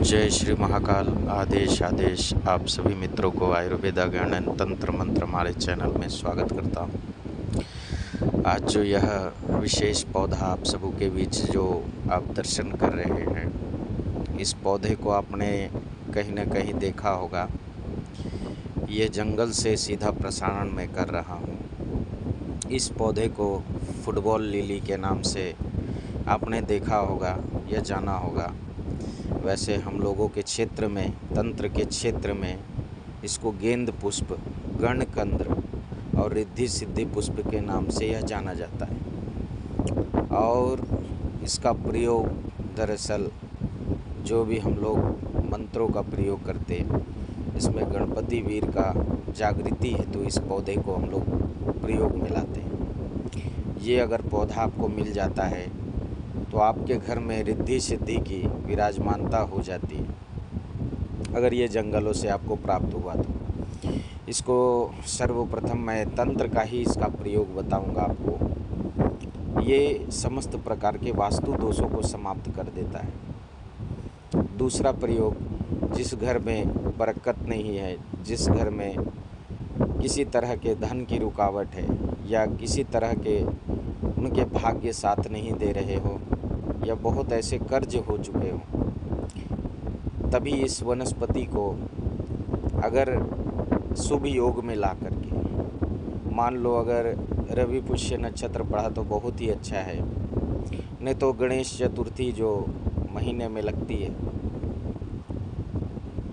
जय श्री महाकाल। आदेश आदेश आप सभी मित्रों को आयुर्वेदा ज्ञान तंत्र मंत्र हमारे चैनल में स्वागत करता हूँ। आज जो यह विशेष पौधा आप सबों के बीच जो आप दर्शन कर रहे हैं, इस पौधे को आपने कहीं न कहीं देखा होगा। ये जंगल से सीधा प्रसारण मैं कर रहा हूँ। इस पौधे को फुटबॉल लिली के नाम से आपने देखा होगा या जाना होगा। वैसे हम लोगों के क्षेत्र में, तंत्र के क्षेत्र में इसको गेंद पुष्प, गणकंद्र और रिद्धि सिद्धि पुष्प के नाम से यह जाना जाता है। और इसका प्रयोग दरअसल जो भी हम लोग मंत्रों का प्रयोग करते हैं, इसमें गणपति वीर का जागृति है तो इस पौधे को हम लोग प्रयोग में लाते हैं। ये अगर पौधा आपको मिल जाता है तो आपके घर में रिद्धि सिद्धि की विराजमानता हो जाती है। अगर ये जंगलों से आपको प्राप्त हुआ तो इसको सर्वप्रथम मैं तंत्र का ही इसका प्रयोग बताऊंगा आपको। ये समस्त प्रकार के वास्तु दोषों को समाप्त कर देता है। दूसरा प्रयोग, जिस घर में बरकत नहीं है, जिस घर में किसी तरह के धन की रुकावट है या किसी तरह के उनके भाग्य साथ नहीं दे रहे हो या बहुत ऐसे कर्ज हो चुके हो, तभी इस वनस्पति को अगर शुभ योग में ला करके, मान लो अगर रवि पुष्य नक्षत्र पड़ा तो बहुत ही अच्छा है, नहीं तो गणेश चतुर्थी जो महीने में लगती है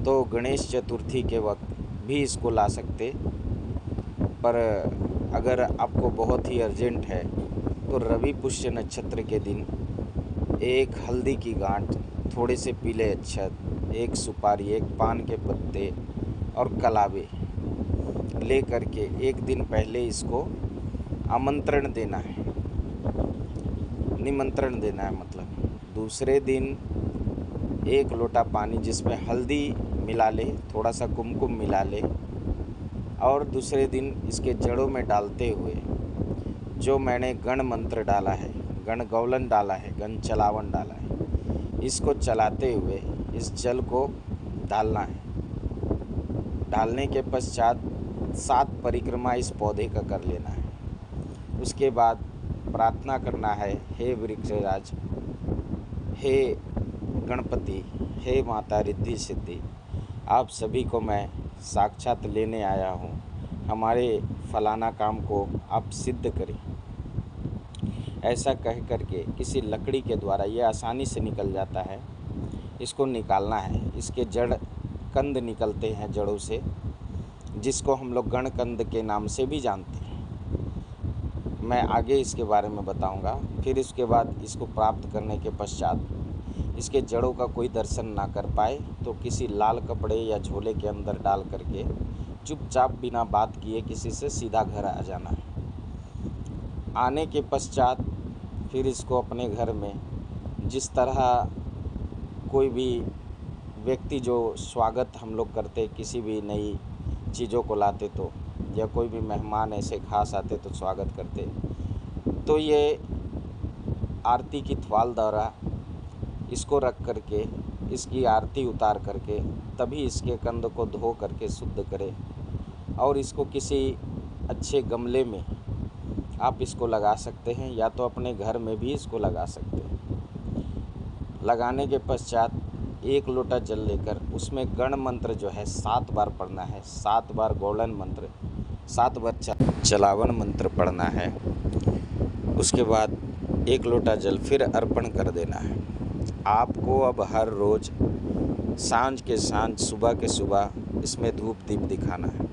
तो गणेश चतुर्थी के वक्त भी इसको ला सकते। पर अगर आपको बहुत ही अर्जेंट है तो रवि पुष्य नक्षत्र के दिन एक हल्दी की गांठ, थोड़े से पीले अक्षत, एक सुपारी, एक पान के पत्ते और कलावे ले करके एक दिन पहले इसको आमंत्रण देना है, निमंत्रण देना है। मतलब दूसरे दिन एक लोटा पानी जिसमें हल्दी मिला ले, थोड़ा सा कुमकुम मिला ले और दूसरे दिन इसके जड़ों में डालते हुए जो मैंने गण मंत्र डाला है, गण गौलन डाला है, गण चलावन डाला है, इसको चलाते हुए इस जल को डालना है। डालने के पश्चात 7 परिक्रमा इस पौधे का कर लेना है। उसके बाद प्रार्थना करना है, हे वृक्षराज, हे गणपति, हे माता रिद्धि सिद्धि, आप सभी को मैं साक्षात लेने आया हूँ, हमारे फलाना काम को आप सिद्ध करें। ऐसा कह करके किसी लकड़ी के द्वारा ये आसानी से निकल जाता है, इसको निकालना है। इसके जड़ कंद निकलते हैं जड़ों से, जिसको हम लोग गणकंद के नाम से भी जानते हैं। मैं आगे इसके बारे में बताऊंगा। फिर इसके बाद इसको प्राप्त करने के पश्चात इसके जड़ों का कोई दर्शन ना कर पाए तो किसी लाल कपड़े या झोले के अंदर डाल करके चुपचाप बिना बात किए किसी से सीधा घर आ जाना है। आने के पश्चात फिर इसको अपने घर में, जिस तरह कोई भी व्यक्ति जो स्वागत हम लोग करते किसी भी नई चीज़ों को लाते तो, या कोई भी मेहमान ऐसे खास आते तो स्वागत करते, तो ये आरती की थवाल द्वारा इसको रख करके इसकी आरती उतार करके तभी इसके कंद को धो करके शुद्ध करें और इसको किसी अच्छे गमले में आप इसको लगा सकते हैं या तो अपने घर में भी इसको लगा सकते हैं। लगाने के पश्चात 1 लोटा जल लेकर उसमें गण मंत्र जो है 7 बार पढ़ना है। 7 बार गौलन मंत्र, 7 बार चलावन मंत्र पढ़ना है। उसके बाद 1 लोटा जल फिर अर्पण कर देना है। आपको अब हर रोज़ सांझ के सांझ, सुबह के सुबह इसमें धूप दीप दिखाना है।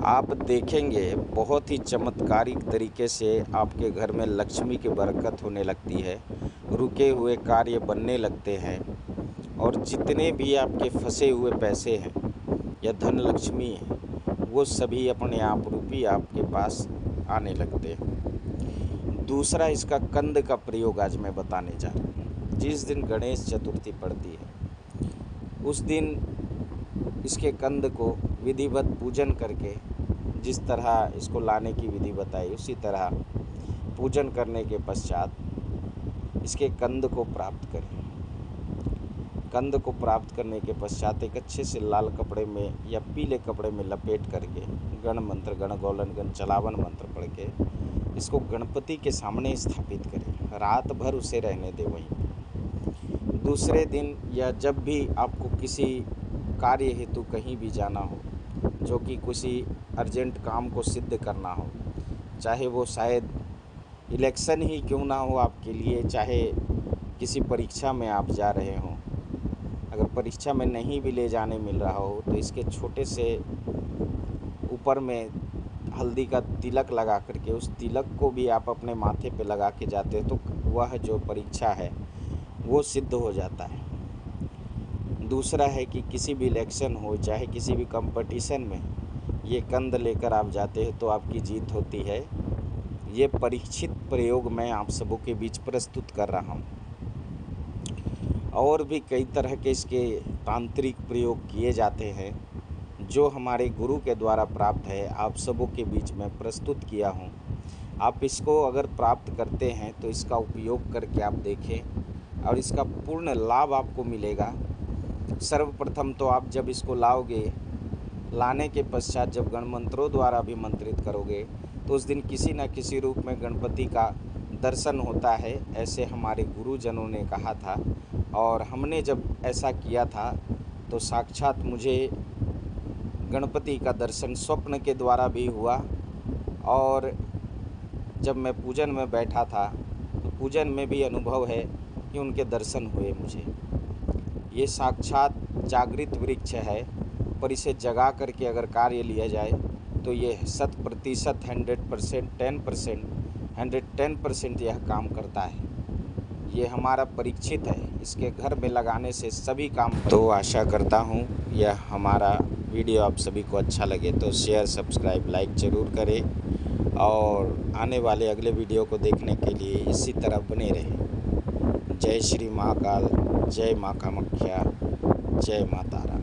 आप देखेंगे बहुत ही चमत्कारिक तरीके से आपके घर में लक्ष्मी की बरकत होने लगती है, रुके हुए कार्य बनने लगते हैं और जितने भी आपके फंसे हुए पैसे हैं या धन लक्ष्मी है, वो सभी अपने आप रूपी आपके पास आने लगते हैं। दूसरा, इसका कंद का प्रयोग आज मैं बताने जा रहा हूँ। जिस दिन गणेश चतुर्थी पड़ती है उस दिन इसके कंद को विधिवत पूजन करके, जिस तरह इसको लाने की विधि बताई उसी तरह पूजन करने के पश्चात इसके कंद को प्राप्त करें। कंद को प्राप्त करने के पश्चात एक अच्छे से लाल कपड़े में या पीले कपड़े में लपेट करके गण मंत्र, गण गौलन, गण चलावन मंत्र पढ़ के इसको गणपति के सामने स्थापित करें। रात भर उसे रहने दें वहीं। दूसरे दिन या जब भी आपको किसी कार्य हेतु कहीं भी जाना हो, जो कि किसी अर्जेंट काम को सिद्ध करना हो, चाहे वो शायद इलेक्शन ही क्यों ना हो आपके लिए, चाहे किसी परीक्षा में आप जा रहे हों, अगर परीक्षा में नहीं भी ले जाने मिल रहा हो तो इसके छोटे से ऊपर में हल्दी का तिलक लगा करके उस तिलक को भी आप अपने माथे पे लगा के जाते हो तो वह जो परीक्षा है वो सिद्ध हो जाता है। दूसरा है कि किसी भी इलेक्शन हो, चाहे किसी भी कंपटीशन में ये कंद लेकर आप जाते हैं तो आपकी जीत होती है। ये परीक्षित प्रयोग मैं आप सबों के बीच प्रस्तुत कर रहा हूँ। और भी कई तरह के इसके तांत्रिक प्रयोग किए जाते हैं जो हमारे गुरु के द्वारा प्राप्त है, आप सबों के बीच में प्रस्तुत किया हूँ। आप इसको अगर प्राप्त करते हैं तो इसका उपयोग करके आप देखें और इसका पूर्ण लाभ आपको मिलेगा। सर्वप्रथम तो आप जब इसको लाओगे, लाने के पश्चात जब गणमंत्रों द्वारा अभिमंत्रित करोगे तो उस दिन किसी न किसी रूप में गणपति का दर्शन होता है, ऐसे हमारे गुरुजनों ने कहा था। और हमने जब ऐसा किया था तो साक्षात मुझे गणपति का दर्शन स्वप्न के द्वारा भी हुआ। और जब मैं पूजन में बैठा था तो पूजन में भी अनुभव है कि उनके दर्शन हुए मुझे। ये साक्षात जागृत वृक्ष है, पर इसे जगा करके अगर कार्य लिया जाए तो ये 100%, 100%, 110% यह काम करता है। ये हमारा परीक्षित है, इसके घर में लगाने से सभी काम। तो आशा करता हूँ यह हमारा वीडियो आप सभी को अच्छा लगे तो शेयर, सब्सक्राइब, लाइक ज़रूर करें और आने वाले अगले वीडियो को देखने के लिए इसी तरह बने रहें। जय श्री महाकाल, जय माँ कामाख्या, जय माँ तारा।